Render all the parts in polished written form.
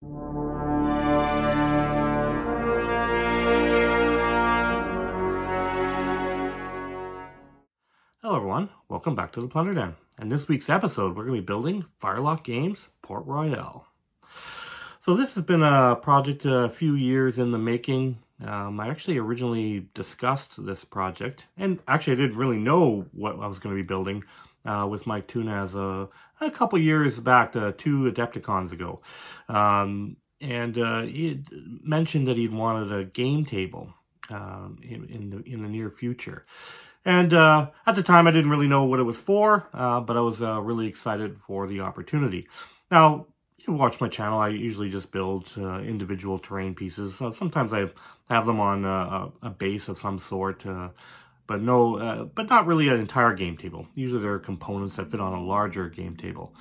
Hello everyone, welcome back to the Plunder Den. In this week's episode, we're going to be building FirelockGames Port Royale. So this has been a project a few years in the making. I actually originally discussed this project, and actually I didn't really know what I was going to be building with Mike Tunaz a couple years back, 2 Adepticons ago. He mentioned that he'd wanted a game table in the near future. And at the time, I didn't really know what it was for, but I was really excited for the opportunity. Now, you watch my channel, I usually just build individual terrain pieces. Sometimes I have them on a base of some sort, but not really an entire game table. Usually there are components that fit on a larger game table.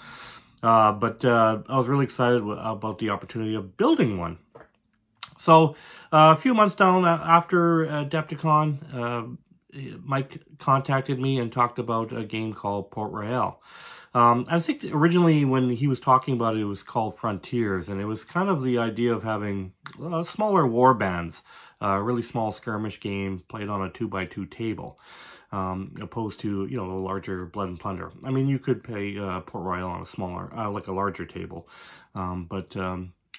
But I was really excited about the opportunity of building one. So a few months down after Adepticon, Mike contacted me and talked about a game called Port Royale. I think originally when he was talking about it, it was called Frontiers, and it was kind of the idea of having smaller war bands, a really small skirmish game played on a 2x2 table, opposed to, you know, a larger Blood and Plunder. I mean, you could play Port Royale on a smaller, like a larger table, but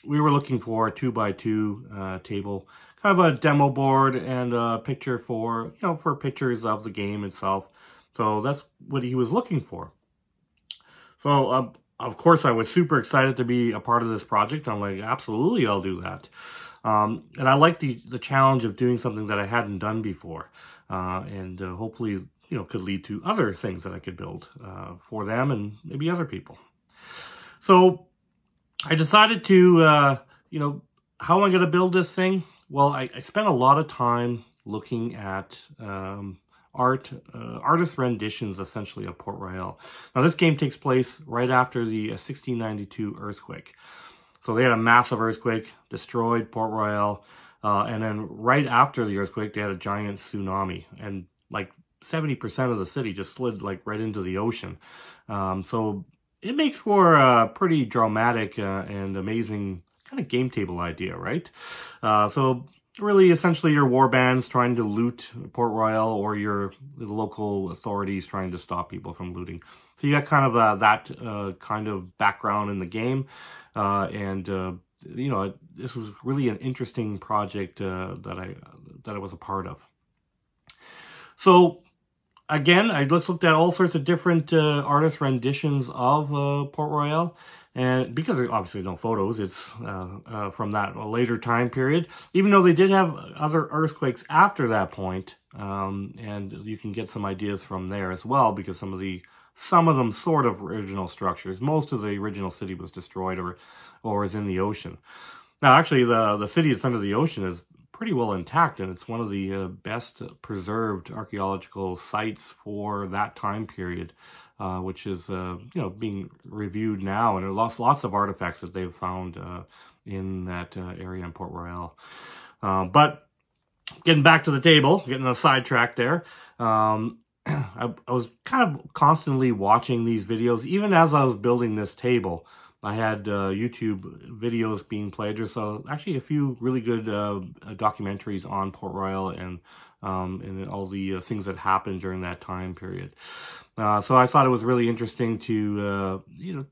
we were looking for a 2x2 table, kind of a demo board and a picture for, you know, for pictures of the game itself. So that's what he was looking for. So, of course, I was super excited to be a part of this project. I'm like, absolutely, I'll do that. And I like the challenge of doing something that I hadn't done before. And hopefully, you know, could lead to other things that I could build for them and maybe other people. So I decided to, you know, how am I going to build this thing? Well, I spent a lot of time looking at artist renditions, essentially, of Port Royale. Now, this game takes place right after the 1692 earthquake. So they had a massive earthquake, destroyed Port Royale, and then right after the earthquake, they had a giant tsunami, and like 70% of the city just slid like right into the ocean. So it makes for a pretty dramatic and amazing kind of game table idea, right? So really, essentially, your war bands trying to loot Port Royale, or the local authorities trying to stop people from looting. So you got kind of that kind of background in the game, you know, this was really an interesting project that I was a part of. So again, I looked at all sorts of different artist renditions of Port Royale. And because there obviously no photos, it's from that later time period, even though they did have other earthquakes after that point, and you can get some ideas from there as well, because some of them sort of original structures. Most of the original city was destroyed or is in the ocean. Now, actually, the city that's under the ocean is pretty well intact, and it's one of the best preserved archaeological sites for that time period. Which is, you know, being reviewed now, and there are lots of artifacts that they've found in that area in Port Royale. But getting back to the table, getting a sidetrack there, I was kind of constantly watching these videos. Even as I was building this table, I had YouTube videos being played. There's actually a few really good documentaries on Port Royale and all the things that happened during that time period. So I thought it was really interesting to, you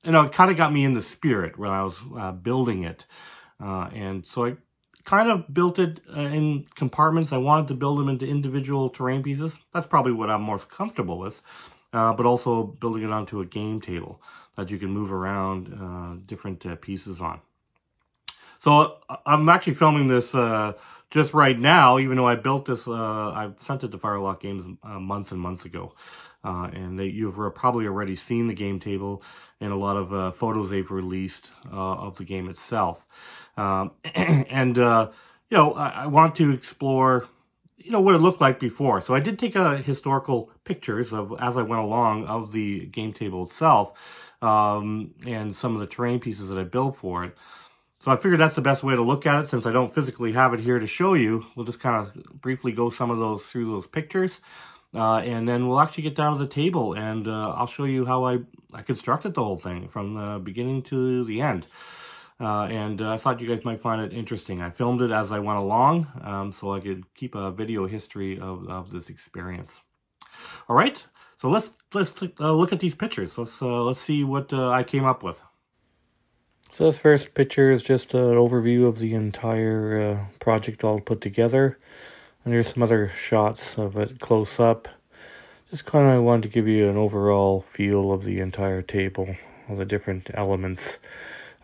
know, it kind of got me in the spirit when I was building it. And so I kind of built it in compartments. I wanted to build them into individual terrain pieces. That's probably what I'm most comfortable with. But also building it onto a game table that you can move around different pieces on. So I'm actually filming this just right now, even though I built this, I sent it to FirelockGames months and months ago. And you've probably already seen the game table and a lot of photos they've released of the game itself. You know, I want to explore, you know, what it looked like before. So I did take historical pictures of, as I went along, of the game table itself, and some of the terrain pieces that I built for it. So I figured that's the best way to look at it. Since I don't physically have it here to show you, we'll just kind of briefly go through those pictures. And then we'll actually get down to the table, and I'll show you how I constructed the whole thing from the beginning to the end. and I thought you guys might find it interesting. I filmed it as I went along, so I could keep a video history of this experience. All right, so let's look at these pictures. Let's see what I came up with. So this first picture is just an overview of the entire project all put together. And there's some other shots of it close up. Just kind of wanted to give you an overall feel of the entire table, all the different elements.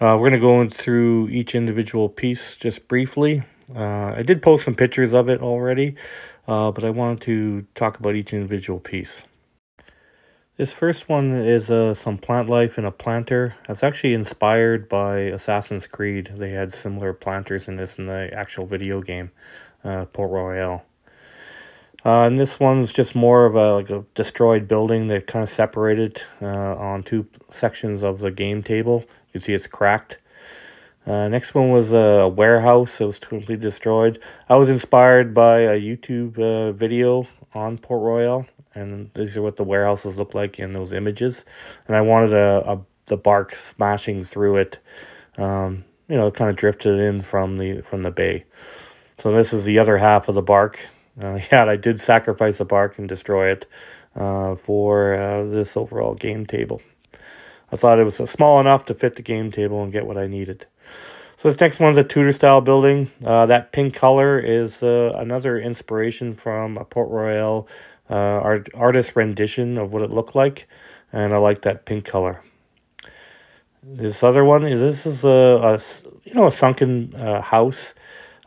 We're going to go through each individual piece just briefly. I did post some pictures of it already, but I wanted to talk about each individual piece. This first one is some plant life in a planter. It's actually inspired by Assassin's Creed. They had similar planters in this in the actual video game, Port Royale. And this one's just more of a destroyed building that kind of separated on two sections of the game table. You can see it's cracked. Next one was a warehouse that was completely destroyed. I was inspired by a YouTube video on Port Royale, and these are what the warehouses look like in those images. And I wanted the bark smashing through it, kind of drifted in from the bay. So this is the other half of the bark. I did sacrifice the bark and destroy it for this overall game table. I thought it was small enough to fit the game table and get what I needed. So this next one's a Tudor-style building. That pink color is another inspiration from a Port Royale artist rendition of what it looked like, and I like that pink color. This other one is a sunken house.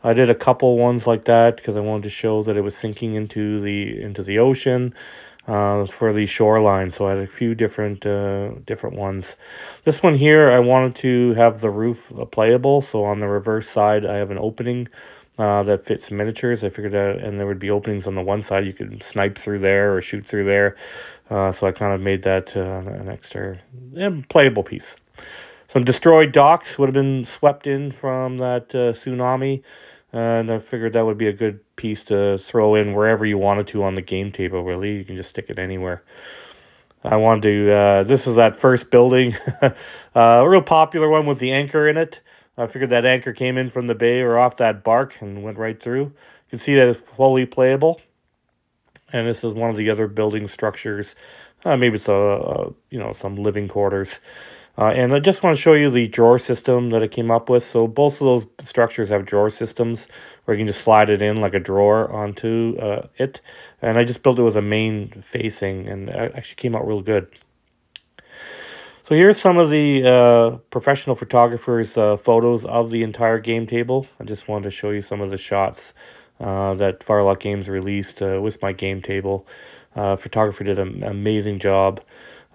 I did a couple ones like that because I wanted to show that it was sinking into the ocean for the shoreline. So I had a few different ones. This one here, I wanted to have the roof playable. So on the reverse side, I have an opening that fits miniatures. I figured out, and there would be openings on the one side. You could snipe through there or shoot through there. So I kind of made that an extra playable piece. Some destroyed docks would have been swept in from that tsunami. And I figured that would be a good piece to throw in wherever you wanted to on the game table, really. You can just stick it anywhere. I wanted to, this is that first building. A real popular one was the anchor in it. I figured that anchor came in from the bay or off that bark and went right through. You can see that it's fully playable. And this is one of the other building structures. Maybe it's some living quarters. And I just want to show you the drawer system that I came up with. So both of those structures have drawer systems where you can just slide it in like a drawer onto it. And I just built it with a main facing, and it actually came out real good. So here's some of the professional photographers' photos of the entire game table. I just wanted to show you some of the shots that FirelockGames released with my game table. Photographer did an amazing job.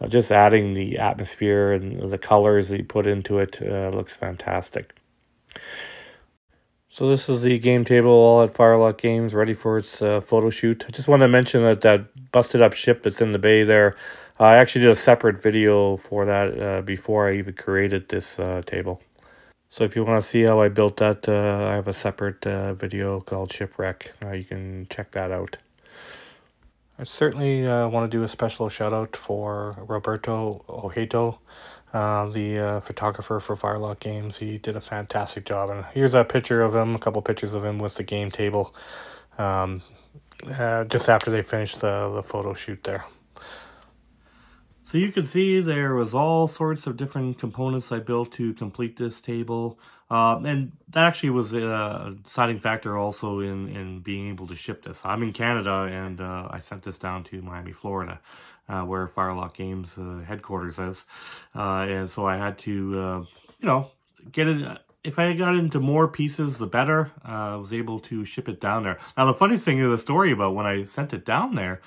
Just adding the atmosphere and the colors that you put into it looks fantastic. So this is the game table all at FirelockGames, ready for its photo shoot. I just want to mention that busted up ship that's in the bay there. I actually did a separate video for that before I even created this table. So if you want to see how I built that, I have a separate video called Shipwreck. You can check that out. I certainly want to do a special shout out for Roberto Ojito, the photographer for FirelockGames. He did a fantastic job. And here's a picture of him, a couple pictures of him with the game table, just after they finished the photo shoot there. So you can see there was all sorts of different components I built to complete this table. And that actually was a deciding factor also in being able to ship this. I'm in Canada, and I sent this down to Miami, Florida, where FirelockGames headquarters is. And so I had to, get it. If I got into more pieces, the better. I was able to ship it down there. Now, the funniest thing is the story about when I sent it down there,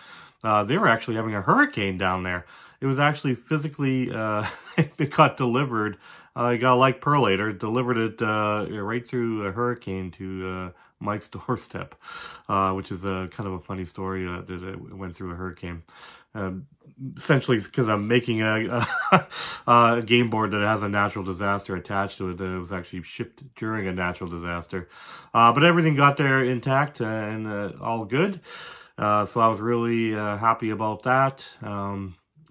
they were actually having a hurricane down there. It was actually physically, it got delivered. I got like Perlator, delivered it right through a hurricane to Mike's doorstep, which is kind of a funny story that it went through a hurricane. Essentially, because I'm making a game board that has a natural disaster attached to it, that it was actually shipped during a natural disaster. But everything got there intact and all good. So I was really happy about that.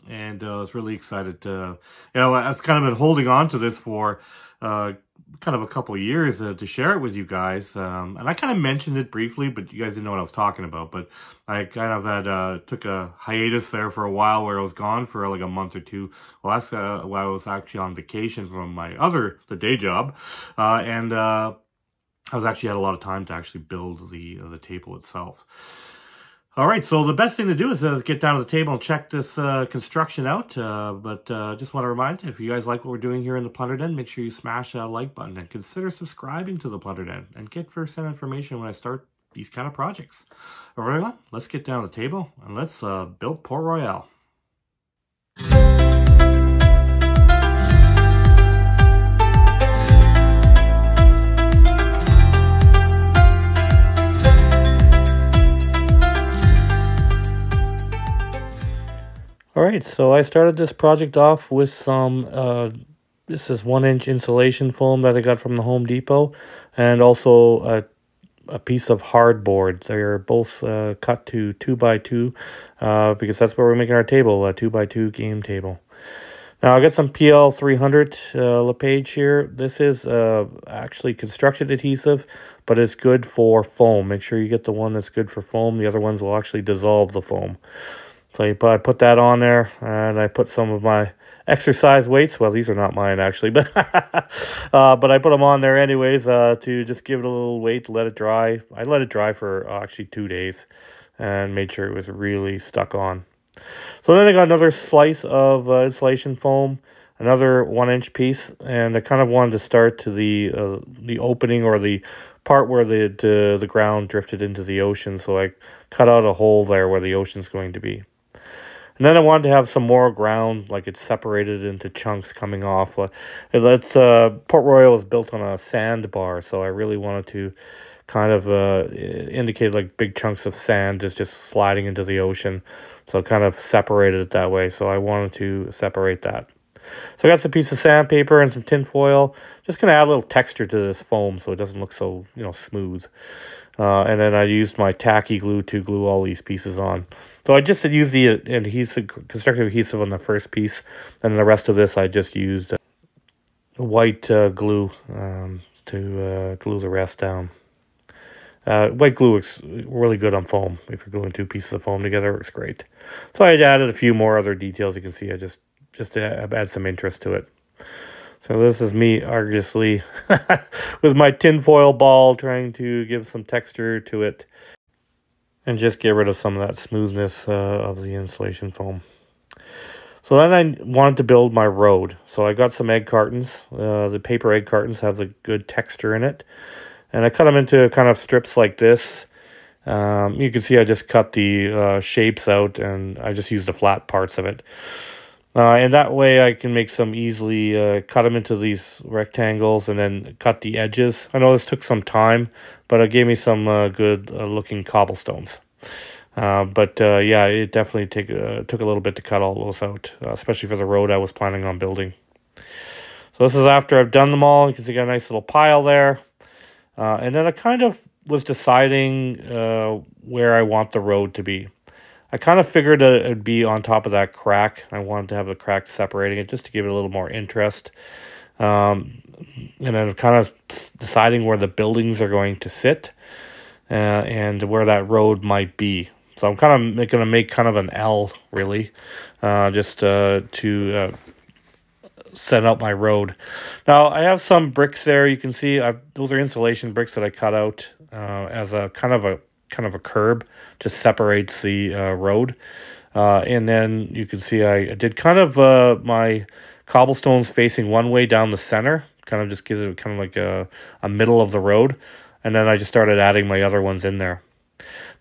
And I was really excited to, I've kind of been holding on to this for kind of a couple of years to share it with you guys. And I kind of mentioned it briefly, but you guys didn't know what I was talking about. But I kind of had took a hiatus there for a while where I was gone for like a month or two. Well, that's while I was actually on vacation from the day job. And I was actually had a lot of time to actually build the table itself. All right, so the best thing to do is get down to the table and check this construction out. But just want to remind you, if you guys like what we're doing here in the Plunder Den, make sure you smash that like button and consider subscribing to the Plunder Den and get first-hand information when I start these kind of projects. All right, everyone, let's get down to the table and let's build Port Royal. All right, so I started this project off with some, this is 1-inch insulation foam that I got from the Home Depot, and also a piece of hardboard. They're both cut to 2x2, because that's where we're making our table, a 2x2 game table. Now I got some PL 300 LePage here. This is actually construction adhesive, but it's good for foam. Make sure you get the one that's good for foam. The other ones will actually dissolve the foam. So I put that on there, and I put some of my exercise weights. Well, these are not mine, actually, but but I put them on there anyways to just give it a little weight, let it dry. I let it dry for actually 2 days and made sure it was really stuck on. So then I got another slice of insulation foam, another 1-inch piece, and I kind of wanted to start to the opening or the part where the ground drifted into the ocean. So I cut out a hole there where the ocean's going to be. And then I wanted to have some more ground, like it's separated into chunks coming off. Port Royal is built on a sandbar, so I really wanted to kind of indicate like big chunks of sand is just sliding into the ocean. So I kind of separated it that way, so I wanted to separate that. So I got some piece of sandpaper and some tin foil. Just going to add a little texture to this foam so it doesn't look so, smooth. And then I used my tacky glue to glue all these pieces on. So I just used the adhesive, constructive adhesive on the first piece, and the rest of this I just used white glue to glue the rest down. White glue works really good on foam. If you're gluing 2 pieces of foam together, it works great. So I added a few more other details. You can see I just to add some interest to it. So this is me arduously with my tinfoil ball trying to give some texture to it and just get rid of some of that smoothness of the insulation foam. So then I wanted to build my road. So I got some egg cartons. The paper egg cartons have the good texture in it. And I cut them into kind of strips like this. You can see I just cut the shapes out, and I just used the flat parts of it. And that way I can make some easily, cut them into these rectangles and then cut the edges. I know this took some time, but it gave me some good looking cobblestones. Yeah, it definitely took a little bit to cut all those out, especially for the road I was planning on building. So this is after I've done them all. You can see I got a nice little pile there. And then I kind of was deciding where I want the road to be. I kind of figured it would be on top of that crack. I wanted to have the crack separating it just to give it a little more interest. And then kind of deciding where the buildings are going to sit and where that road might be. So I'm kind of going to make kind of an L, really, just to set up my road. Now, I have some bricks there. You can see those are insulation bricks that I cut out as a kind of a curb, just separates the road. And then you can see I did kind of my cobblestones facing one way down the center, kind of just gives it kind of like a middle of the road. And then I just started adding my other ones in there.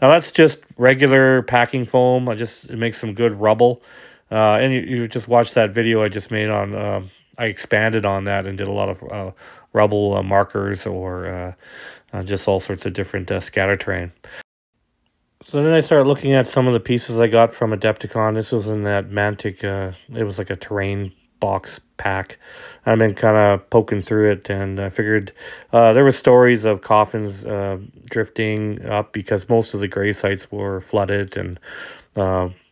Now that's just regular packing foam. It makes some good rubble. And you just watched that video I just made on, I expanded on that and did a lot of rubble markers or just all sorts of different scatter terrain. So then I started looking at some of the pieces I got from Adepticon. This was in that Mantic, it was like a terrain box pack. I've been kind of poking through it, and I figured there were stories of coffins drifting up because most of the grave sites were flooded and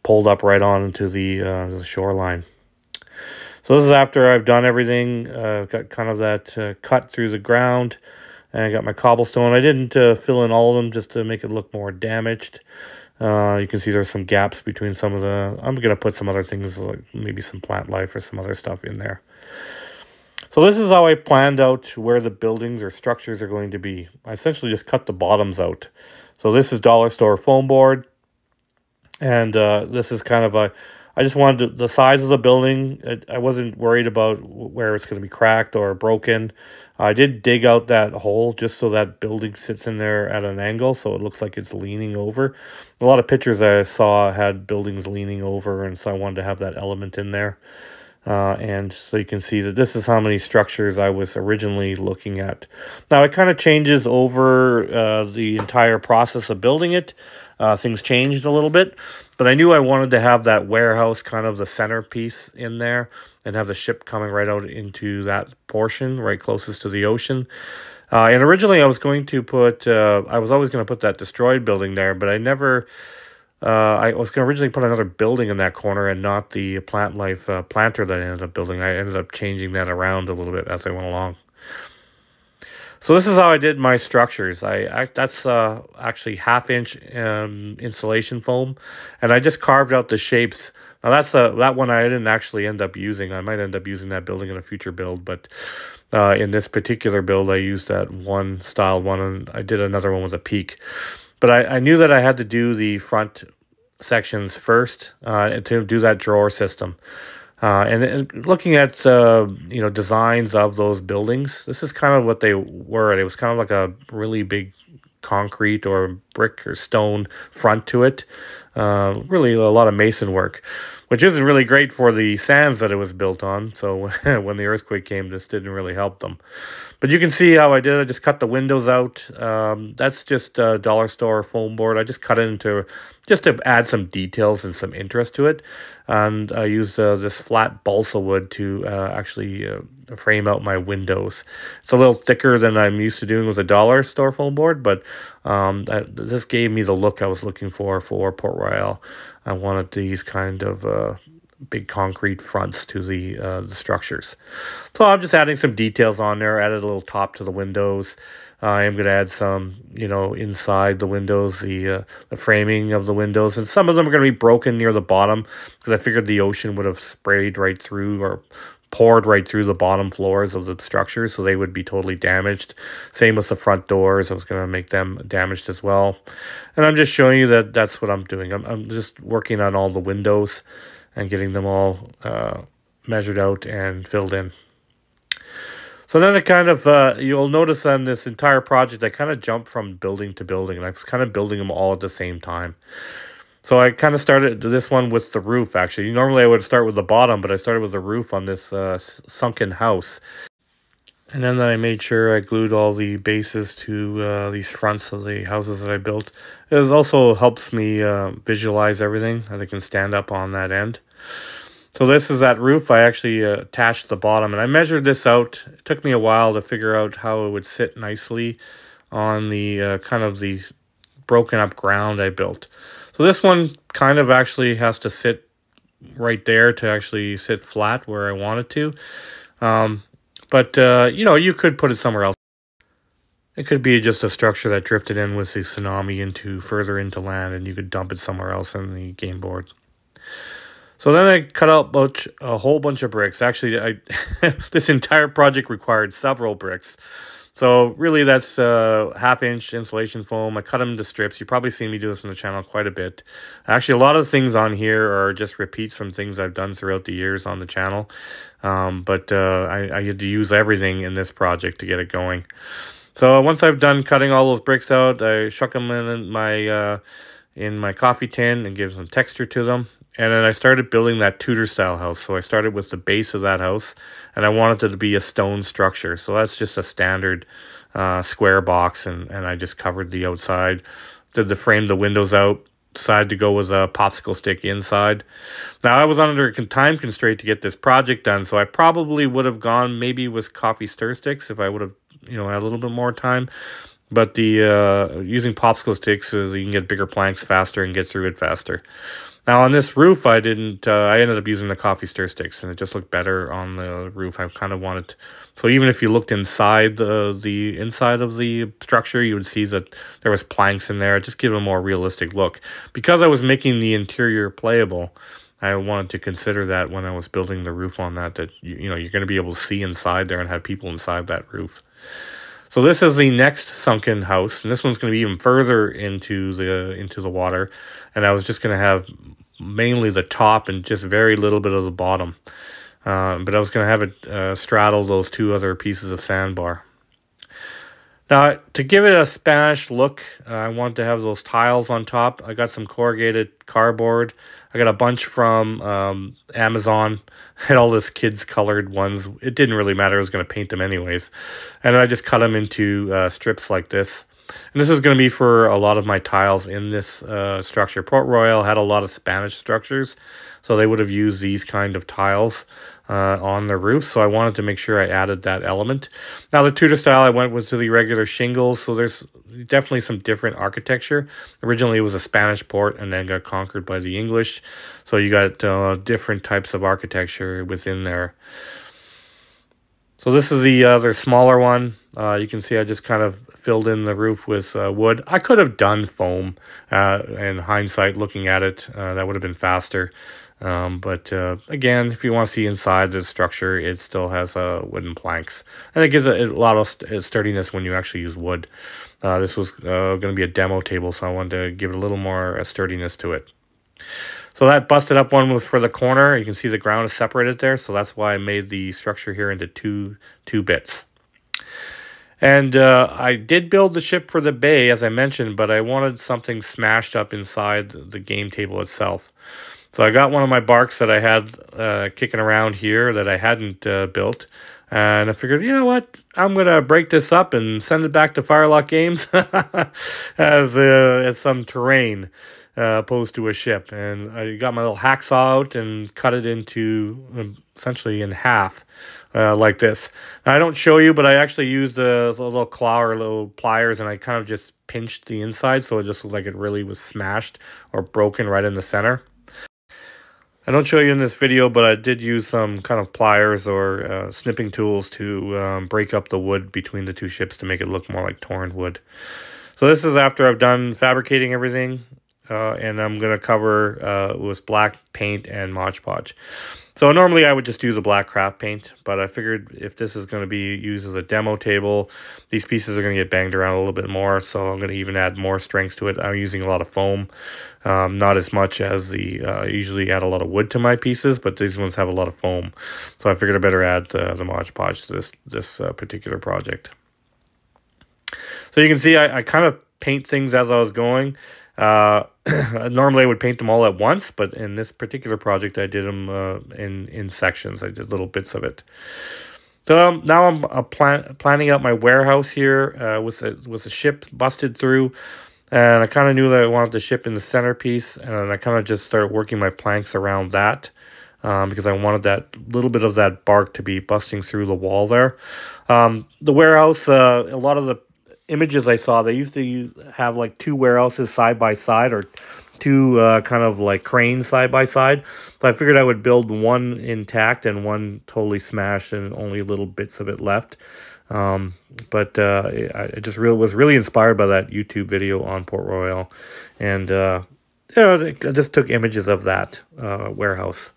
pulled up right on into the shoreline. So this is after I've done everything. Got kind of that cut through the ground. And I got my cobblestone. I didn't fill in all of them just to make it look more damaged. You can see there's some gaps between some of the... I'm going to put some other things, like maybe some plant life or some other stuff in there. So this is how I planned out where the buildings or structures are going to be. I essentially just cut the bottoms out. So this is dollar store foam board. And this is kind of a... I just wanted the size of the building. I wasn't worried about where it's going to be cracked or broken. I did dig out that hole just so that building sits in there at an angle, so it looks like it's leaning over. A lot of pictures I saw had buildings leaning over, and so I wanted to have that element in there. And so you can see that this is how many structures I was originally looking at. Now, it kind of changes over the entire process of building it. Things changed a little bit, but I knew I wanted to have that warehouse kind of the centerpiece in there and have the ship coming right out into that portion right closest to the ocean. And originally I was going to put, I was always going to put that destroyed building there, but I never, I was going to originally put another building in that corner and not the plant life planter that I ended up building. I ended up changing that around a little bit as I went along. So this is how I did my structures. That's actually 1/2 inch insulation foam, and I just carved out the shapes. Now that's that one I didn't actually end up using. I might end up using that building in a future build, but in this particular build, I used that one style one, and I did another one with a peak. But I knew that I had to do the front sections first to do that drawer system. And looking at, you know, designs of those buildings, this is kind of what they were. It was kind of like a really big concrete or brick or stone front to it. Really a lot of mason work, which isn't really great for the sands that it was built on. So when the earthquake came, this didn't really help them. But you can see how I did it. I just cut the windows out. That's just dollar store foam board. I just cut it into, just to add some details and some interest to it. And I used this flat balsa wood to actually frame out my windows. It's a little thicker than I'm used to doing with a dollar store foam board, but this gave me the look I was looking for Port Royal. I wanted these kind of big concrete fronts to the structures. So I'm just adding some details on there, added a little top to the windows. I am going to add some, you know, inside the windows, the framing of the windows. And some of them are going to be broken near the bottom because I figured the ocean would have sprayed right through or poured right through the bottom floors of the structure, so they would be totally damaged. Same with the front doors. I was going to make them damaged as well. And I'm just showing you that that's what I'm doing. I'm just working on all the windows and getting them all measured out and filled in. So then it kind of, you'll notice on this entire project, I kind of jumped from building to building, and I was kind of building them all at the same time. So I kind of started this one with the roof, actually. Normally I would start with the bottom, but I started with the roof on this sunken house. And then I made sure I glued all the bases to these fronts of the houses that I built. It also helps me visualize everything, and I can stand up on that end. So this is that roof. I actually attached the bottom, and I measured this out. It took me a while to figure out how it would sit nicely on the kind of the broken up ground I built. So this one kind of actually has to sit right there to actually sit flat where I want it to. But you know, you could put it somewhere else. It could be just a structure that drifted in with the tsunami into further into land, and you could dump it somewhere else on the game board. So then I cut out a whole bunch of bricks. Actually, this entire project required several bricks. So really that's 1/2 inch insulation foam. I cut them into strips. You've probably seen me do this on the channel quite a bit. Actually, a lot of the things on here are just repeats from things I've done throughout the years on the channel. But I had to use everything in this project to get it going. So once I've done cutting all those bricks out, I shuck them in my coffee tin and give some texture to them. And then I started building that Tudor-style house. So I started with the base of that house, and I wanted it to be a stone structure. So that's just a standard square box, and I just covered the outside. Did the frame the windows out. Decided to go with a popsicle stick inside. Now, I was under a time constraint to get this project done, so I probably would have gone maybe with coffee stir sticks if I would have, you know, had a little bit more time. But the using popsicle sticks is you can get bigger planks faster and get through it faster. Now on this roof, I didn't. I ended up using the coffee stir sticks, and it just looked better on the roof. I kind of wanted. So even if you looked inside the inside of the structure, you would see that there was planks in there. It just give a more realistic look. Because I was making the interior playable, I wanted to consider that when I was building the roof on that. That you know you're going to be able to see inside there and have people inside that roof. So this is the next sunken house, and this one's going to be even further into the water. And I was just going to have mainly the top and just very little bit of the bottom. But I was going to have it straddle those two other pieces of sandbar. Now, to give it a Spanish look, I wanted to have those tiles on top. I got some corrugated cardboard. I got a bunch from Amazon. I had all this kids colored ones. It didn't really matter. I was going to paint them anyways. And I just cut them into strips like this. And this is going to be for a lot of my tiles in this structure. Port Royal had a lot of Spanish structures, so they would have used these kind of tiles on the roof. So I wanted to make sure I added that element. Now the Tudor style I went was to the regular shingles, so there's definitely some different architecture. Originally it was a Spanish port and then got conquered by the English. So you got different types of architecture within there. So this is the other smaller one. You can see I just kind of filled in the roof with wood. I could have done foam in hindsight looking at it. That would have been faster. But again, if you want to see inside the structure, it still has wooden planks. And it gives a lot of sturdiness when you actually use wood. This was going to be a demo table, so I wanted to give it a little more sturdiness to it. So that busted up one was for the corner. You can see the ground is separated there, so that's why I made the structure here into two bits. And I did build the ship for the bay, as I mentioned, but I wanted something smashed up inside the game table itself. So I got one of my barks that I had kicking around here that I hadn't built. And I figured, you know what? I'm going to break this up and send it back to FirelockGames as some terrain. Opposed to a ship. And I got my little hacksaw out and cut it into essentially in half like this. Now, I don't show you, but I actually used a little claw or little pliers, and I kind of just pinched the inside so it just looked like it really was smashed or broken right in the center. I don't show you in this video, but I did use some kind of pliers or snipping tools to break up the wood between the two ships to make it look more like torn wood. So this is after I've done fabricating everything. And I'm going to cover with black paint and Mod Podge. So normally I would just do the black craft paint, but I figured if this is going to be used as a demo table, these pieces are going to get banged around a little bit more, so I'm going to even add more strength to it. I'm using a lot of foam, not as much as I usually add a lot of wood to my pieces, but these ones have a lot of foam. So I figured I better add the Mod Podge to this particular project. So you can see I kind of paint things as I was going. Normally I would paint them all at once, but in this particular project I did them in sections. I did little bits of it. So now I'm planning out my warehouse here with the ship busted through, and I kind of knew that I wanted the ship in the centerpiece, and I kind of just started working my planks around that because I wanted that little bit of that bark to be busting through the wall there. The warehouse, a lot of the images I saw, they used to have like two warehouses side by side, or two kind of like cranes side by side. So I figured I would build one intact and one totally smashed and only little bits of it left. But I just was really inspired by that YouTube video on Port Royal, and you know, I just took images of that warehouse.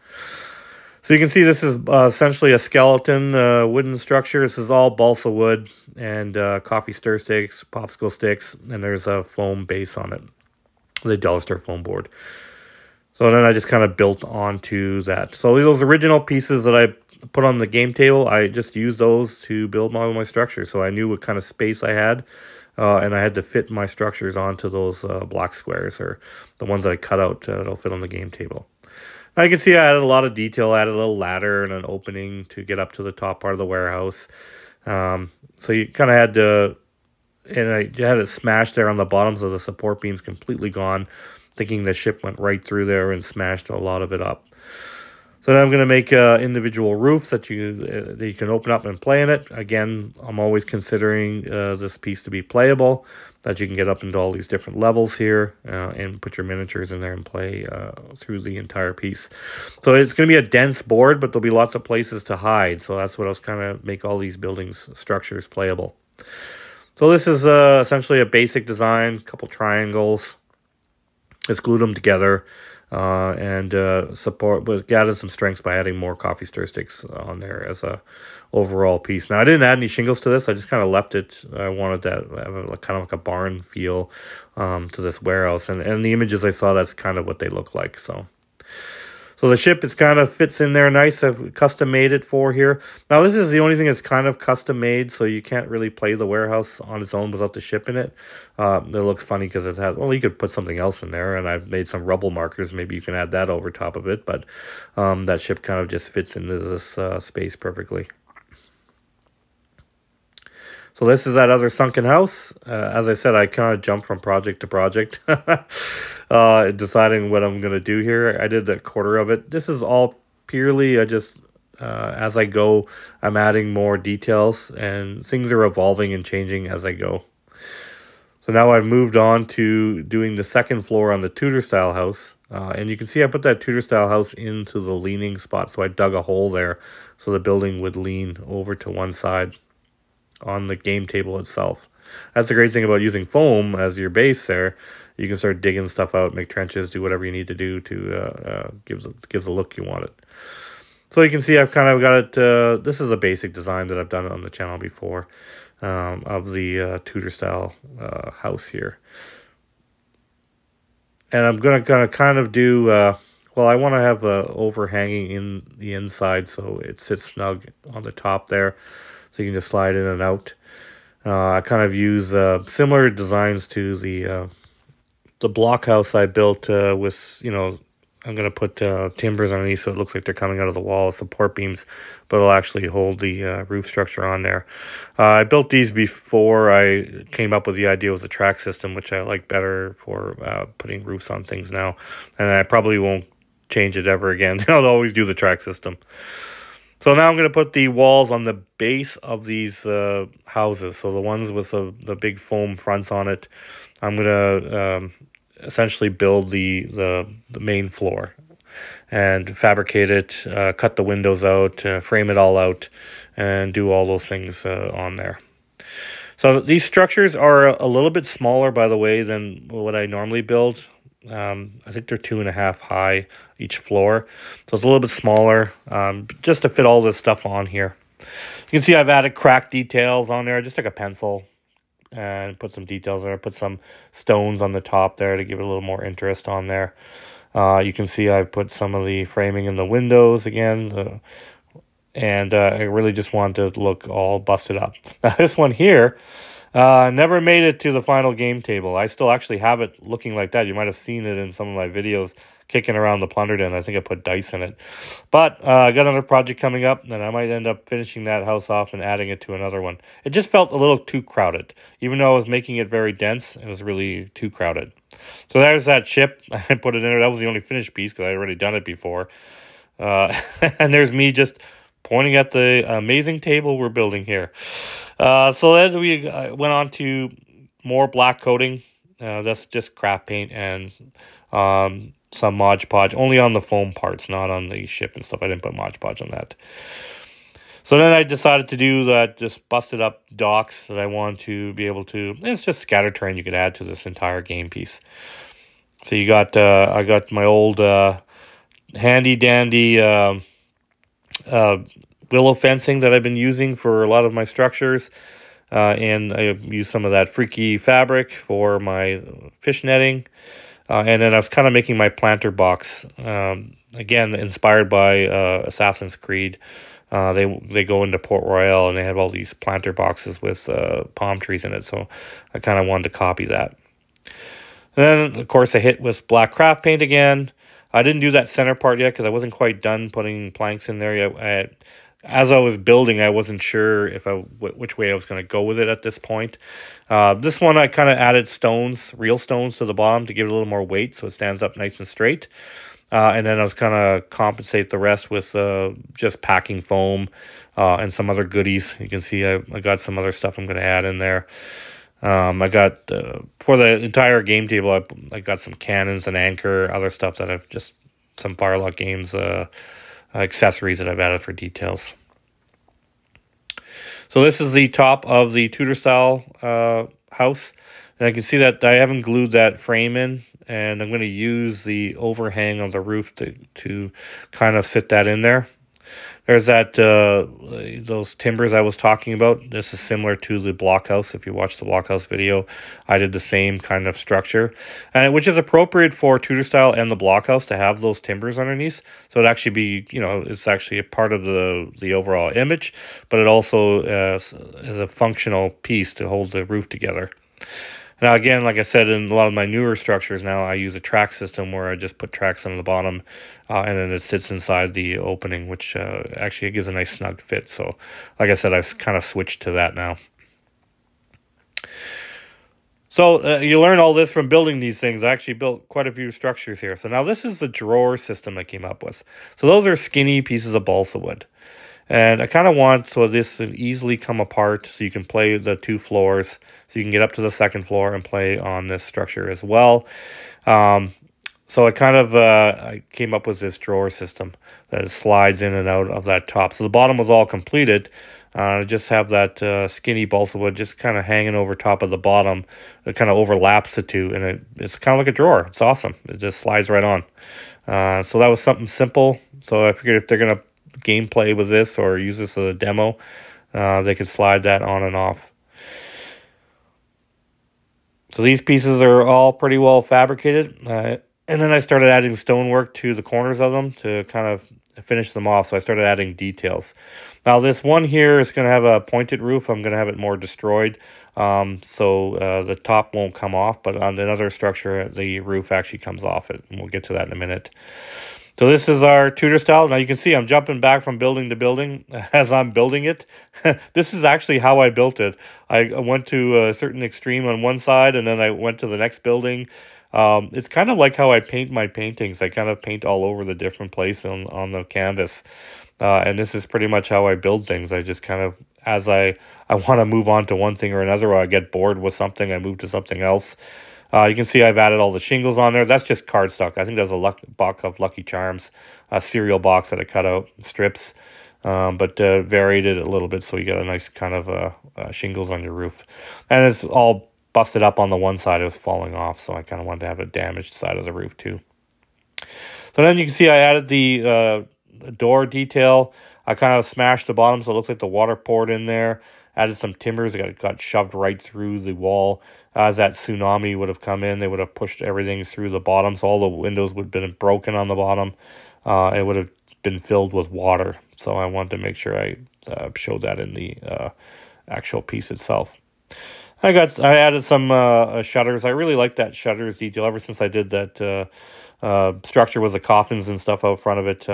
So you can see this is essentially a skeleton wooden structure. This is all balsa wood and coffee stir sticks, popsicle sticks, and there's a foam base on it, the dollar-store foam board. So then I just kind of built onto that. So those original pieces that I put on the game table, I just used those to build my structure. So I knew what kind of space I had, and I had to fit my structures onto those block squares, or the ones that I cut out that'll fit on the game table. Now you can see I added a lot of detail. I added a little ladder and an opening to get up to the top part of the warehouse. So you kind of had to, and I had it smashed there on the bottoms of the support beams, completely gone, thinking the ship went right through there and smashed a lot of it up. So now I'm going to make individual roofs that you can open up and play in it. Again, I'm always considering this piece to be playable, that you can get up into all these different levels here and put your miniatures in there and play through the entire piece. So it's going to be a dense board, but there'll be lots of places to hide. So that's what I was kind of make all these buildings structures playable. So this is essentially a basic design, a couple triangles. Just glued them together. And support, but added some strengths by adding more coffee stir sticks on there as a overall piece. Now I didn't add any shingles to this. I just kind of left it. I wanted that kind of like a barn feel to this warehouse, and the images I saw, that's kind of what they look like. So the ship is kind of fits in there nice. I've custom made it for here. Now this is the only thing that's kind of custom made, so you can't really play the warehouse on its own without the ship in it. It looks funny because it has, well, you could put something else in there, and I've made some rubble markers. Maybe you can add that over top of it, but that ship kind of just fits into this space perfectly. So this is that other sunken house. As I said, I kind of jump from project to project, deciding what I'm going to do here. I did a quarter of it. This is all purely, as I go, I'm adding more details, and things are evolving and changing as I go. So now I've moved on to doing the second floor on the Tudor style house. And you can see I put that Tudor style house into the leaning spot. So I dug a hole there so the building would lean over to one side on the game table itself. That's the great thing about using foam as your base there. You can start digging stuff out, make trenches, do whatever you need to do to give the look you want it. So you can see I've kind of got it. This is a basic design that I've done on the channel before of the Tudor style house here. And I'm going to kind of do, well, I want to have overhanging in the inside so it sits snug on the top there. So you can just slide in and out. I kind of use similar designs to the blockhouse I built with, you know, I'm going to put timbers underneath so it looks like they're coming out of the wall, support beams, but it'll actually hold the roof structure on there. I built these before I came up with the idea with the track system, which I like better for putting roofs on things now. And I probably won't change it ever again. I'll always do the track system. So now I'm going to put the walls on the base of these houses. So the ones with the big foam fronts on it, I'm going to essentially build the main floor and fabricate it, cut the windows out, frame it all out, and do all those things on there. So these structures are a little bit smaller, by the way, than what I normally build. I think they're 2.5 high each floor, so it's a little bit smaller, just to fit all this stuff on here. You can see I've added crack details on there. I just took a pencil and put some details there. I put some stones on the top there to give it a little more interest on there. You can see I've put some of the framing in the windows again, and I really just want to look all busted up. Now this one here, never made it to the final game table. I still actually have it looking like that. You might have seen it in some of my videos kicking around the Plunder Den. I think I put dice in it. But I got another project coming up, and I might end up finishing that house off and adding it to another one. It just felt a little too crowded. Even though I was making it very dense, it was really too crowded. So there's that ship. I put it in there. That was the only finished piece because I had already done it before. And there's me just pointing at the amazing table we're building here. So then we went on to more black coating. That's just craft paint and some Mod Podge, only on the foam parts, not on the ship and stuff. I didn't put Mod Podge on that. So then I decided to do that, just busted up docks that I want to be able to, it's just scatter terrain you could add to this entire game piece. So you got, I got my old handy dandy willow fencing that I've been using for a lot of my structures. And I used some of that freaky fabric for my fish netting. And then I was kind of making my planter box, again, inspired by Assassin's Creed. They go into Port Royal and they have all these planter boxes with palm trees in it. So I kind of wanted to copy that. And then, of course, I hit with black craft paint again. I didn't do that center part yet because I wasn't quite done putting planks in there yet. As I was building, I wasn't sure if which way I was going to go with it at this point. This one, I kind of added stones, real stones to the bottom to give it a little more weight so it stands up nice and straight. And then I was kind of compensate the rest with just packing foam and some other goodies. You can see I got some other stuff I'm going to add in there. I got, for the entire game table, I got some cannons and anchor, other stuff that I've just, some FirelockGames accessories that I've added for details. So this is the top of the Tudor style house. And I can see that I haven't glued that frame in, and I'm going to use the overhang of the roof to kind of fit that in there. There's that those timbers I was talking about. This is similar to the blockhouse. If you watch the blockhouse video, I did the same kind of structure, and which is appropriate for Tudor style and the blockhouse to have those timbers underneath. So it actually be, you know, it's actually a part of the overall image, but it also is a functional piece to hold the roof together. Now, again, like I said, in a lot of my newer structures now, I use a track system where I just put tracks on the bottom, and then it sits inside the opening, which actually gives a nice snug fit. So, like I said, I've kind of switched to that now. So, you learn all this from building these things. I actually built quite a few structures here. So now this is the drawer system I came up with. So those are skinny pieces of balsa wood. And I kind of want so this can easily come apart so you can play the 2 floors. So you can get up to the 2nd floor and play on this structure as well. So I kind of I came up with this drawer system that slides in and out of that top. So the bottom was all completed. I just have that skinny balsa wood just kind of hanging over top of the bottom. It kind of overlaps the two, and it's kind of like a drawer. It's awesome. It just slides right on. So that was something simple. So I figured if they're going to gameplay with this or use this as a demo, they could slide that on and off. So these pieces are all pretty well fabricated, and then I started adding stonework to the corners of them to kind of finish them off. So I started adding details. Now this one here is going to have a pointed roof. I'm going to have it more destroyed, so the top won't come off, but on another structure the roof actually comes off it, and we'll get to that in a minute. So this is our Tudor style. Now you can see I'm jumping back from building to building as I'm building it. This is actually how I built it. I went to a certain extreme on one side, and then I went to the next building. It's kind of like how I paint my paintings. I kind of paint all over the different places on the canvas. And this is pretty much how I build things. I just kind of, as I want to move on to one thing or another, or I get bored with something, I move to something else. You can see I've added all the shingles on there. That's just cardstock. I think that was a box of Lucky Charms, a cereal box that I cut out in strips, but varied it a little bit so you get a nice kind of shingles on your roof. And it's all busted up on the one side. It was falling off, so I kind of wanted to have a damaged side of the roof too. So then you can see I added the door detail. I kind of smashed the bottom so it looks like the water poured in there. Added some timbers that got shoved right through the wall. As that tsunami would have come in, they would have pushed everything through the bottom, so all the windows would have been broken on the bottom. It would have been filled with water, so I wanted to make sure I showed that in the actual piece itself. I added some shutters. I really like that shutters detail ever since I did that structure with the coffins and stuff out front of it.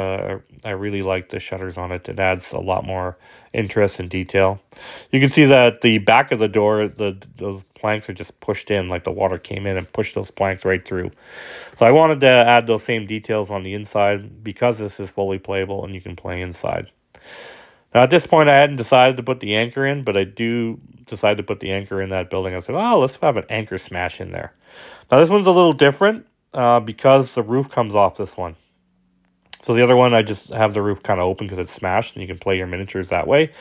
I really like the shutters on it. It adds a lot more interest and detail. You can see that the back of the door, those planks are just pushed in, like the water came in and pushed those planks right through. So I wanted to add those same details on the inside because this is fully playable and you can play inside. Now at this point I hadn't decided to put the anchor in, but I do decide to put the anchor in that building. I said, oh, let's have an anchor smash in there. Now this one's a little different because the roof comes off this one. So the other one, I just have the roof kind of open because it's smashed, and you can play your miniatures that way.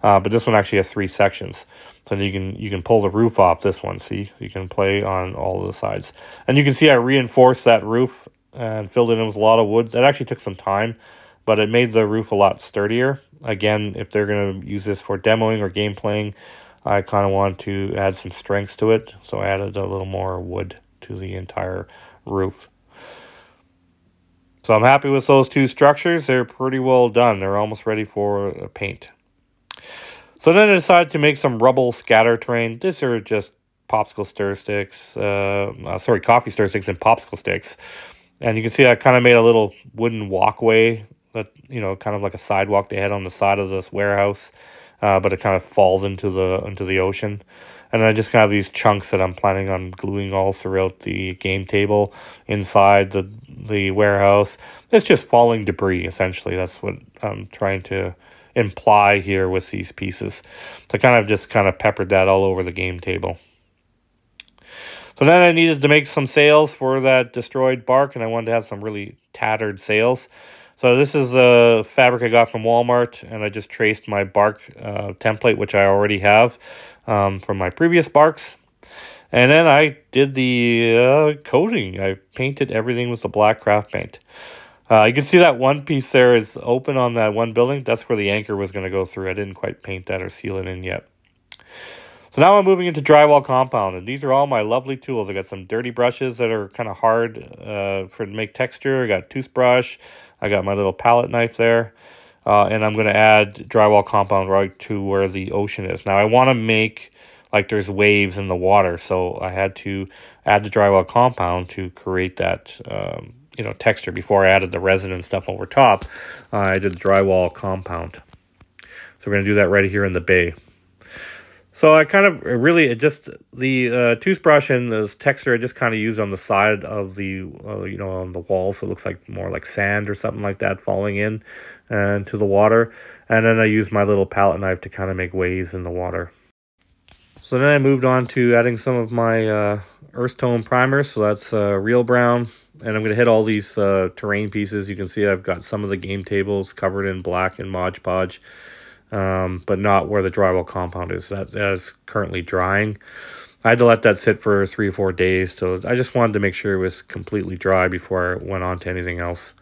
But this one actually has 3 sections, so you can pull the roof off this one. See, you can play on all of the sides, and you can see I reinforced that roof and filled it in with a lot of wood. That actually took some time, but it made the roof a lot sturdier. Again, if they're going to use this for demoing or game playing, I kind of want to add some strengths to it, so I added a little more wood to the entire roof. So I'm happy with those 2 structures. They're pretty well done. They're almost ready for paint. So then I decided to make some rubble scatter terrain. These are just popsicle stir sticks, coffee stir sticks and popsicle sticks. And you can see I kind of made a little wooden walkway that, you know, kind of like a sidewalk they had on the side of this warehouse, but it kind of falls into the ocean. And I just have these chunks that I'm planning on gluing all throughout the game table, inside the warehouse. It's just falling debris, essentially. That's what I'm trying to imply here with these pieces. So I just peppered that all over the game table. So then I needed to make some sails for that destroyed bark, and I wanted to have some really tattered sails. So this is a fabric I got from Walmart, and I just traced my bark template, which I already have from my previous barks. And then I did the coating. I painted everything with the black craft paint. You can see that one piece there is open on that one building. That's where the anchor was going to go through. I didn't quite paint that or seal it in yet. So now I'm moving into drywall compound, and these are all my lovely tools. I got some dirty brushes that are kind of hard to make texture. I got a toothbrush. I got my little palette knife there. And I'm going to add drywall compound right to where the ocean is. Now I want to make like there's waves in the water, so I had to add the drywall compound to create that texture. Before I added the resin and stuff over top, I did the drywall compound. So we're going to do that right here in the bay. So I the toothbrush and the texture I just kind of used on the side of the, on the wall. So it looks like more like sand or something like that falling in to the water. And then I used my little palette knife to kind of make waves in the water. So then I moved on to adding some of my earth tone primers. So that's real brown. And I'm going to hit all these terrain pieces. You can see I've got some of the game tables covered in black and Mod Podge. But not where the drywall compound is. That is currently drying. I had to let that sit for 3 or 4 days. So I just wanted to make sure it was completely dry before I went on to anything else.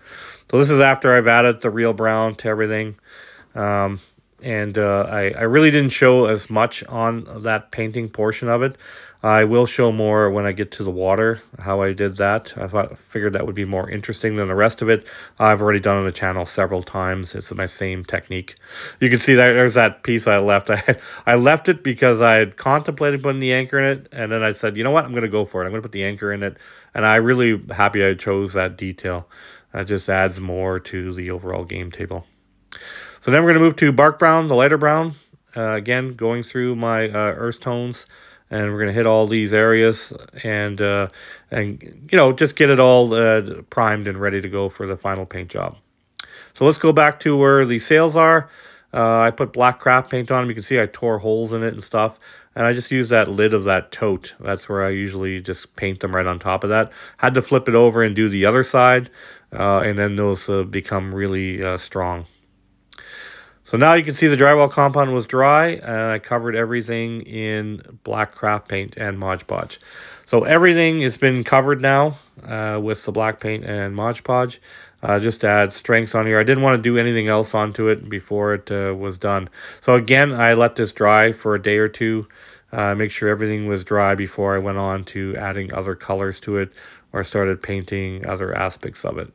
So this is after I've added the real brown to everything. I really didn't show as much on that painting portion of it. I will show more when I get to the water, how I did that. I figured that would be more interesting than the rest of it. I've already done on the channel several times. It's my same technique. You can see that there's that piece I left. I left it because I had contemplated putting the anchor in it, and then I said, you know what, I'm going to go for it. I'm going to put the anchor in it, and I'm really happy I chose that detail. It just adds more to the overall game table. So then we're going to move to bark brown, the lighter brown. Again, going through my earth tones. And we're going to hit all these areas and just get it all primed and ready to go for the final paint job. So let's go back to where the sails are. I put black craft paint on them. You can see I tore holes in it and stuff. And I just used that lid of that tote. That's where I usually just paint them right on top of that. Had to flip it over and do the other side. And then those become really strong. So now you can see the drywall compound was dry, and I covered everything in black craft paint and Mod Podge. So everything has been covered now with the black paint and Mod Podge. Just to add strengths on here. I didn't want to do anything else onto it before it was done. So again, I let this dry for a day or two. Make sure everything was dry before I went on to adding other colors to it or started painting other aspects of it.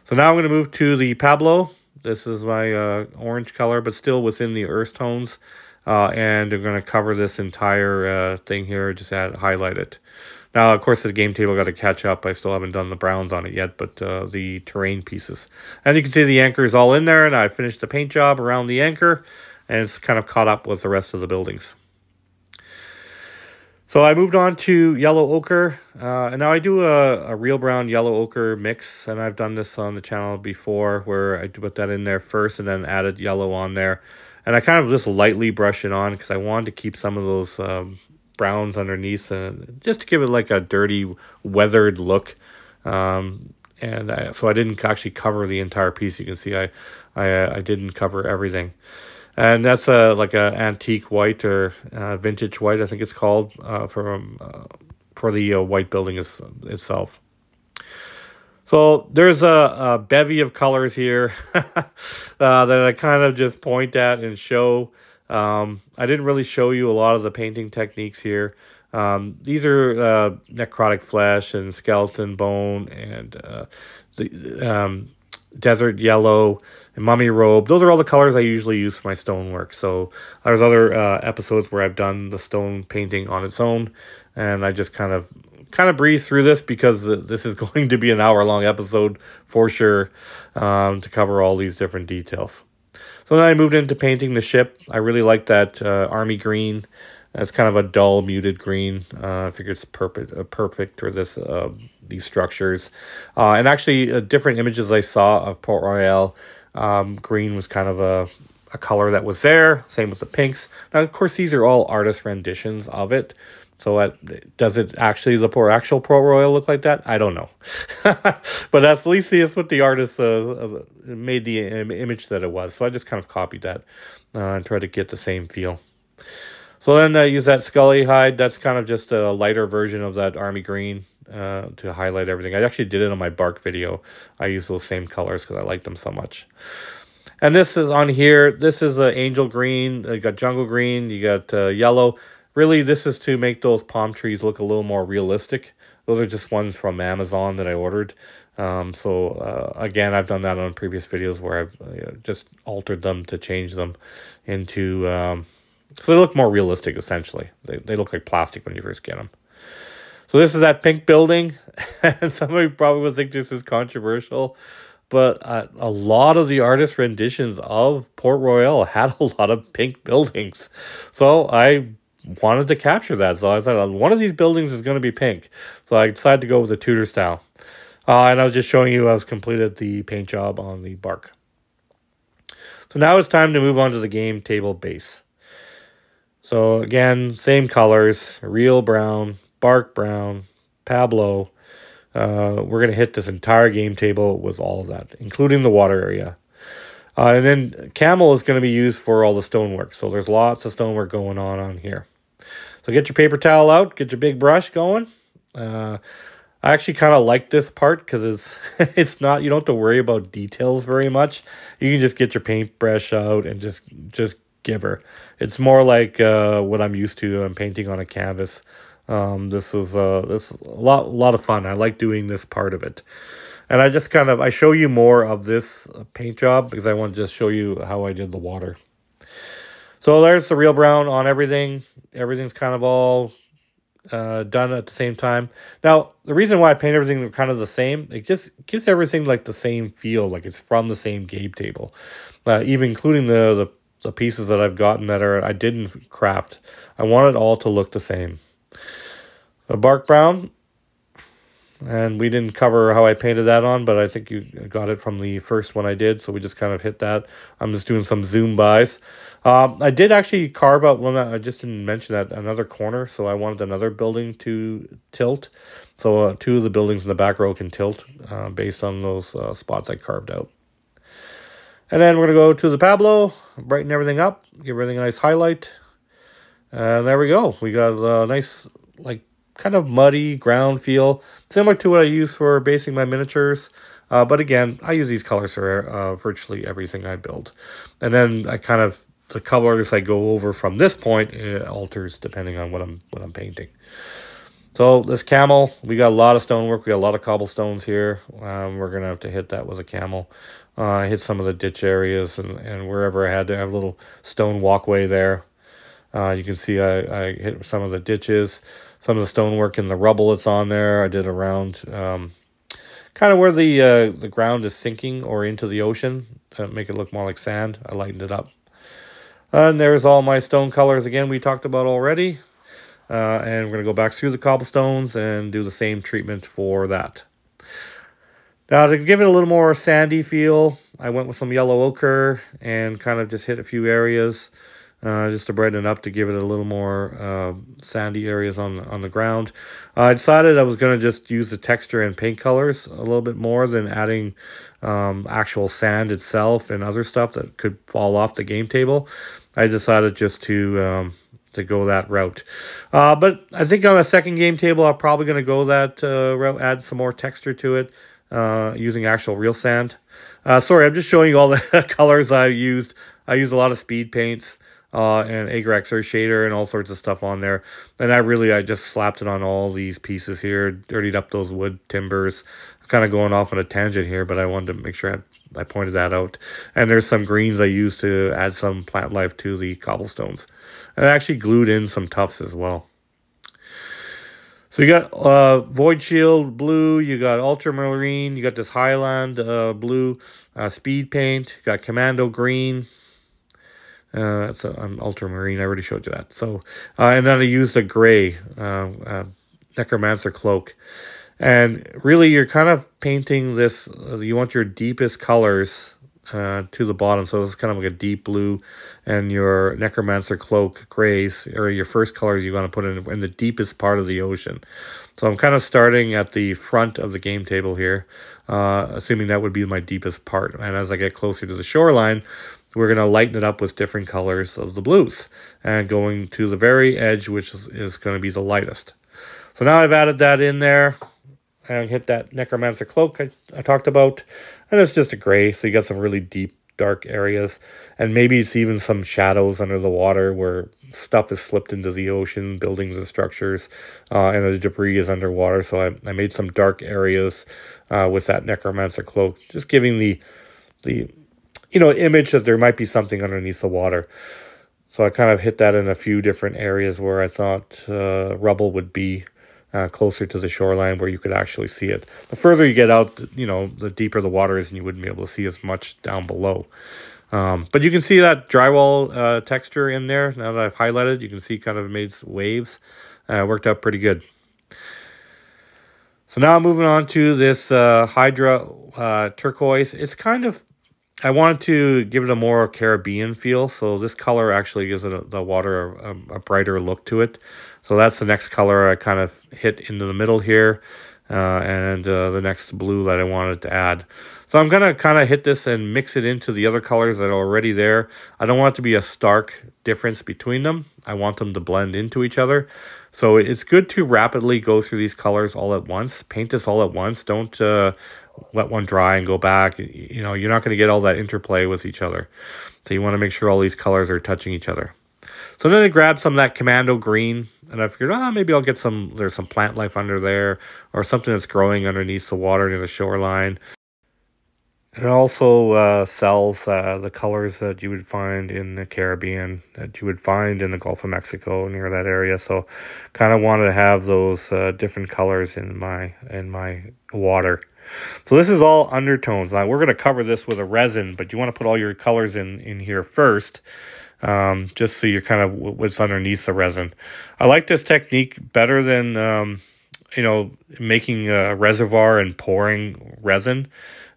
So now I'm going to move to the Pablo. This is my orange color, but still within the earth tones. And I'm going to cover this entire thing here, just highlight it. Now, of course, the game table got to catch up. I still haven't done the browns on it yet, but the terrain pieces. And you can see the anchor is all in there, and I finished the paint job around the anchor, and it's kind of caught up with the rest of the buildings. So I moved on to yellow ochre, and now I do a real brown yellow ochre mix, and I've done this on the channel before where I put that in there first and then added yellow on there. And I kind of just lightly brush it on because I wanted to keep some of those browns underneath, just to give it like a dirty, weathered look. So I didn't actually cover the entire piece. You can see I didn't cover everything. And that's like an antique white or vintage white, I think it's called, for the white building itself. So there's a bevy of colors here that I kind of just point at and show. I didn't really show you a lot of the painting techniques here. These are necrotic flesh and skeleton bone and the desert yellow and mummy robe. Those are all the colors I usually use for my stonework. So there's other episodes where I've done the stone painting on its own, and I just kind of breeze through this because this is going to be an hour-long episode for sure, to cover all these different details. So then I moved into painting the ship. I really like that army green. It's kind of a dull, muted green. I figure it's perfect for this these structures. And actually, different images I saw of Port Royal, green was kind of a color that was there. Same with the pinks. Now, of course, these are all artist renditions of it. So does it actually, the actual Port Royal look like that? I don't know. But at least it's what the artist made the image that it was. So I just kind of copied that and tried to get the same feel. So then I use that Scully hide. That's kind of just a lighter version of that army green to highlight everything. I actually did it on my bark video. I use those same colors because I like them so much. And this is on here. This is angel green. You got jungle green. You got yellow. Really, this is to make those palm trees look a little more realistic. Those are just ones from Amazon that I ordered. Again, I've done that on previous videos where I've just altered them to change them into... so they look more realistic, essentially. They look like plastic when you first get them. So this is that pink building. And somebody probably would think this is controversial. But a lot of the artist renditions of Port Royal had a lot of pink buildings. So I wanted to capture that. So I said, one of these buildings is going to be pink. So I decided to go with the Tudor style. And I was just showing you I was completed the paint job on the bark. So now it's time to move on to the game table base. So again, same colors, real brown, bark brown, Pablo. We're going to hit this entire game table with all of that, including the water area. And then camel is going to be used for all the stonework. So there's lots of stonework going on here. So get your paper towel out, get your big brush going. I actually kind of like this part because it's not, you don't have to worry about details very much. You can just get your paintbrush out and just give her. It's more like what I'm used to. I'm painting on a canvas. This is a lot of fun. I like doing this part of it. And I just I show you more of this paint job because I want to just show you how I did the water. So there's the real brown on everything. Everything's kind of all done at the same time. Now, the reason why I paint everything kind of the same, it just gives everything like the same feel, like it's from the same game table. Even including the pieces that I've gotten that I didn't craft. I want it all to look the same. A bark brown. And we didn't cover how I painted that on, but I think you got it from the first one I did, so we just kind of hit that. I'm just doing some zoom bys. I did actually carve out one, I just didn't mention that, another corner, so I wanted another building to tilt. So two of the buildings in the back row can tilt based on those spots I carved out. And then we're going to go to the Pablo, brighten everything up, give everything a nice highlight. And there we go. We got a nice, like, kind of muddy ground feel, similar to what I use for basing my miniatures. But again, I use these colors for virtually everything I build. And then the colors I go over from this point, it alters depending on what I'm painting. So this camel, we got a lot of stonework. We got a lot of cobblestones here. We're going to have to hit that with a camel. Hit some of the ditch areas and wherever I had to have a little stone walkway there. You can see I hit some of the ditches, some of the stonework in the rubble that's on there. I did around kind of where the ground is sinking or into the ocean to make it look more like sand. I lightened it up. And there's all my stone colors again we talked about already. And we're going to go back through the cobblestones and do the same treatment for that. Now, to give it a little more sandy feel, I went with some yellow ochre and kind of just hit a few areas. Just to brighten it up to give it a little more sandy areas on the ground. I decided I was going to just use the texture and paint colors a little bit more than adding actual sand itself and other stuff that could fall off the game table. I decided just to go that route. But I think on a second game table, I'm probably going to go that route, add some more texture to it using actual real sand. Sorry, I'm just showing you all the colors I used. I used a lot of speed paints. And Agrax Earth Shader and all sorts of stuff on there. And I just slapped it on all these pieces here, dirtied up those wood timbers. I'm kind of going off on a tangent here, but I wanted to make sure I pointed that out. And there's some greens I used to add some plant life to the cobblestones. And I actually glued in some tufts as well. So you got Void Shield blue, you got Ultramarine, you got this Highland blue speed paint, you got Commando green. It's an ultramarine. I already showed you that. So, and then I used a gray Necromancer cloak. And really, you're kind of painting this. You want your deepest colors to the bottom. So this is kind of like a deep blue, and your Necromancer cloak grays, or your first colors you want to put in the deepest part of the ocean. So I'm kind of starting at the front of the game table here, assuming that would be my deepest part. And as I get closer to the shoreline, we're going to lighten it up with different colors of the blues, and going to the very edge, which is going to be the lightest. So now I've added that in there, and hit that Necromancer cloak I talked about, and it's just a gray, so you got some really deep, dark areas, and maybe it's even some shadows under the water where stuff is slipped into the ocean, buildings and structures, and the debris is underwater. So I made some dark areas with that Necromancer cloak, just giving the image that there might be something underneath the water. So I kind of hit that in a few different areas where I thought rubble would be closer to the shoreline where you could actually see it. The further you get out, the deeper the water is, and you wouldn't be able to see as much down below. But you can see that drywall texture in there. Now that I've highlighted, you can see kind of made some waves. Worked out pretty good. So now moving on to this Hydra turquoise. It's kind of, I wanted to give it a more Caribbean feel, so this color actually gives it the water a brighter look to it. So that's the next color I kind of hit into the middle here, and the next blue that I wanted to add. So I'm going to kind of hit this and mix it into the other colors that are already there. I don't want it to be a stark difference between them. I want them to blend into each other. So it's good to rapidly go through these colors all at once. Paint this all at once. Don't let one dry and go back. You're not going to get all that interplay with each other. So you want to make sure all these colors are touching each other. So then I grabbed some of that Commando green, and I figured, maybe I'll get there's some plant life under there, or something that's growing underneath the water near the shoreline. It also sells the colors that you would find in the Caribbean, that you would find in the Gulf of Mexico, near that area. So kind of wanted to have those different colors in my water. So this is all undertones. Now we're going to cover this with a resin, but you want to put all your colors in here first, just so you're kind of what's underneath the resin. I like this technique better than making a reservoir and pouring resin.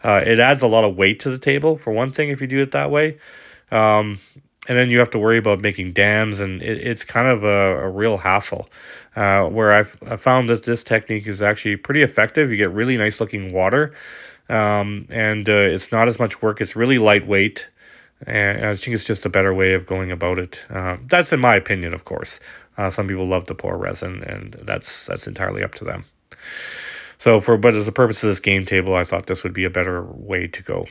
It adds a lot of weight to the table, for one thing, if you do it that way. And then you have to worry about making dams, and it's kind of a real hassle. Where I found that this technique is actually pretty effective. You get really nice looking water, and it's not as much work. It's really lightweight, and I think it's just a better way of going about it. That's in my opinion, of course. Some people love to pour resin, and that's entirely up to them. But as the purpose of this game table, I thought this would be a better way to go.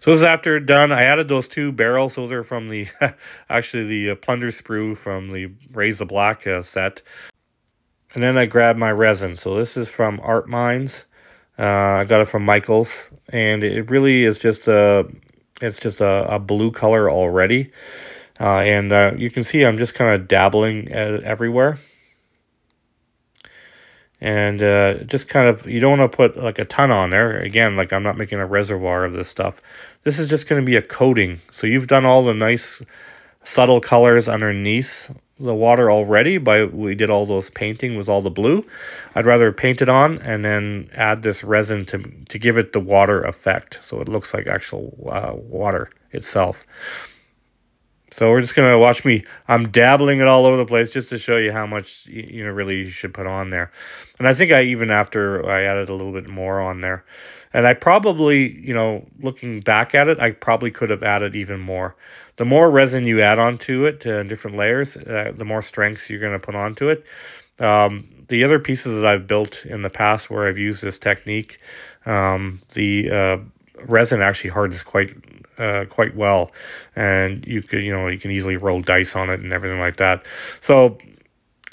So this is after done. I added those two barrels. Those are from the the Plunder sprue from the Raise the Black set. And then I grabbed my resin. So this is from Art Minds. I got it from Michael's, and it really is just a blue color already. And you can see I'm just kind of dabbling at it everywhere. And just kind of, you don't want to put like a ton on there. Again, like I'm not making a reservoir of this stuff. This is just going to be a coating. So you've done all the nice subtle colors underneath the water already. We did all those painting with all the blue. I'd rather paint it on and then add this resin to give it the water effect. So it looks like actual water itself. So we're just going to watch me. I'm dabbling it all over the place just to show you how much you should put on there. And I think after I added a little bit more on there. And I probably, looking back at it, I probably could have added even more. The more resin you add onto it in different layers, the more strengths you're going to put onto it. The other pieces that I've built in the past where I've used this technique, the resin actually hardens quite well, and you can easily roll dice on it and everything like that. So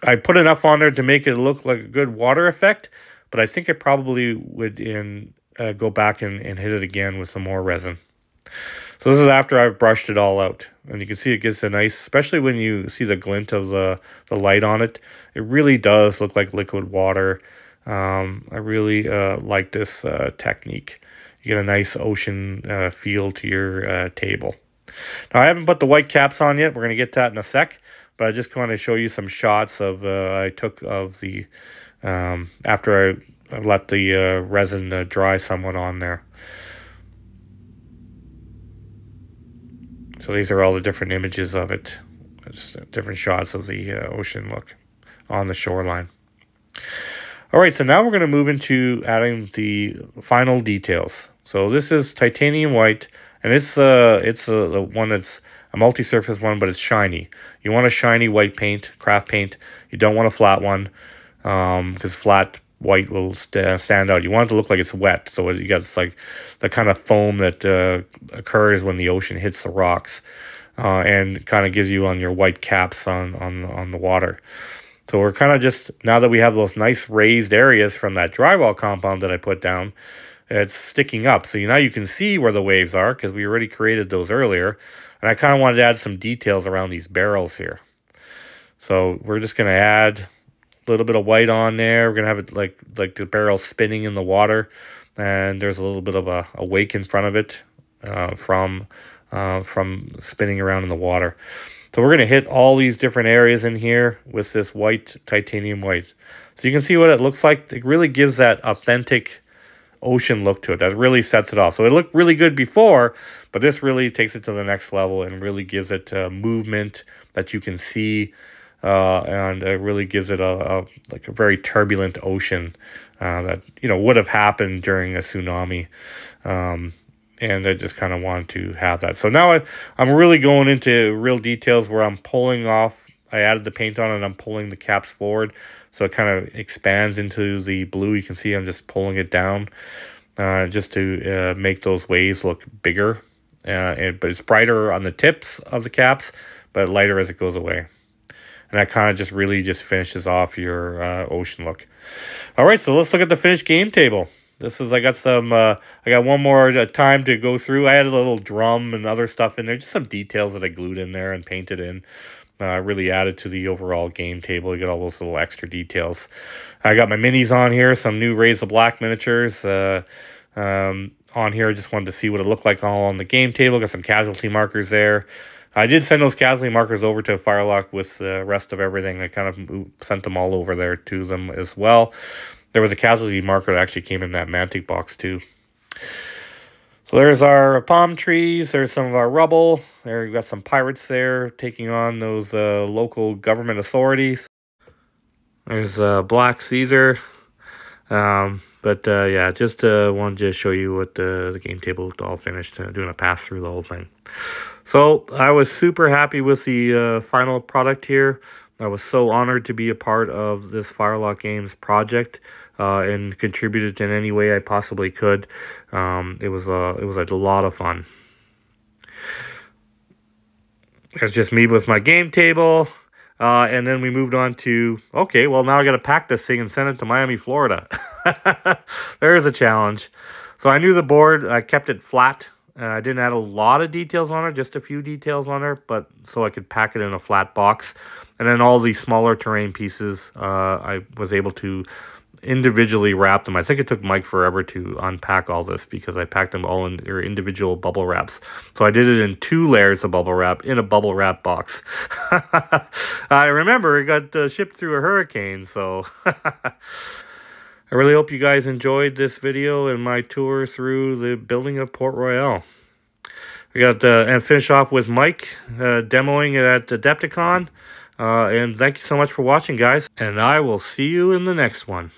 I put enough on there to make it look like a good water effect, but I think I probably would go back and hit it again with some more resin. So this is after I've brushed it all out, and you can see it gets a nice, especially when you see the glint of the light on it, it really does look like liquid water. I really like this technique. You get a nice ocean feel to your table. Now, I haven't put the white caps on yet. We're going to get to that in a sec. But I just want to show you some shots of I took of the after I let the resin dry somewhat on there. So these are all the different images of it. Just different shots of the ocean look on the shoreline. All right, so now we're going to move into adding the final details. So this is titanium white, and it's the one that's a multi-surface one, but it's shiny. You want a shiny white paint, craft paint. You don't want a flat one, because flat white will stand out. You want it to look like it's wet, so you got like the kind of foam that occurs when the ocean hits the rocks, and kind of gives you on your white caps on the water. So we're kind of just, now that we have those nice raised areas from that drywall compound that I put down, it's sticking up. So now you can see where the waves are because we already created those earlier. And I kind of wanted to add some details around these barrels here. So we're just going to add a little bit of white on there. We're going to have it like the barrel spinning in the water. And there's a little bit of a wake in front of it from spinning around in the water. So we're going to hit all these different areas in here with this white, titanium white. So you can see what it looks like. It really gives that authentic ocean look to it. That really sets it off. So it looked really good before, but this really takes it to the next level and really gives it movement that you can see, and it really gives it a very turbulent ocean that would have happened during a tsunami. And I just kind of wanted to have that. So now I'm really going into real details where I'm pulling off. I added the paint on and I'm pulling the caps forward. So it kind of expands into the blue. You can see I'm just pulling it down just to make those waves look bigger. But it's brighter on the tips of the caps, but lighter as it goes away. And that kind of just really just finishes off your ocean look. All right, so let's look at the finished game table. This is, I got one more time to go through. I had a little drum and other stuff in there, just some details that I glued in there and painted in. Really added to the overall game table. You get all those little extra details. I got my minis on here, some new Raise the Black miniatures on here. I just wanted to see what it looked like all on the game table. Got some casualty markers there. I did send those casualty markers over to Firelock with the rest of everything. I kind of sent them all over there to them as well. There was a casualty marker that actually came in that Mantic box too. So there's our palm trees. There's some of our rubble. There we've got some pirates there taking on those local government authorities. There's Black Caesar. Yeah, just wanted to show you what the game table looked all finished, doing a pass through the whole thing. So I was super happy with the final product here. I was so honored to be a part of this FirelockGames project and contributed in any way I possibly could. It was a lot of fun. It's just me with my game table. And then we moved on to, okay, well, now I got to pack this thing and send it to Miami, Florida. There's a challenge. So I knew the board. I kept it flat. I didn't add a lot of details on it, just a few details on her, but so I could pack it in a flat box. And then all these smaller terrain pieces, I was able to individually wrap them. I think it took Mike forever to unpack all this because I packed them all in their individual bubble wraps. So I did it in 2 layers of bubble wrap in a bubble wrap box. I remember it got shipped through a hurricane, so I really hope you guys enjoyed this video and my tour through the building of Port Royal. We got and finish off with Mike demoing it at Adepticon. And thank you so much for watching, guys. And I will see you in the next one.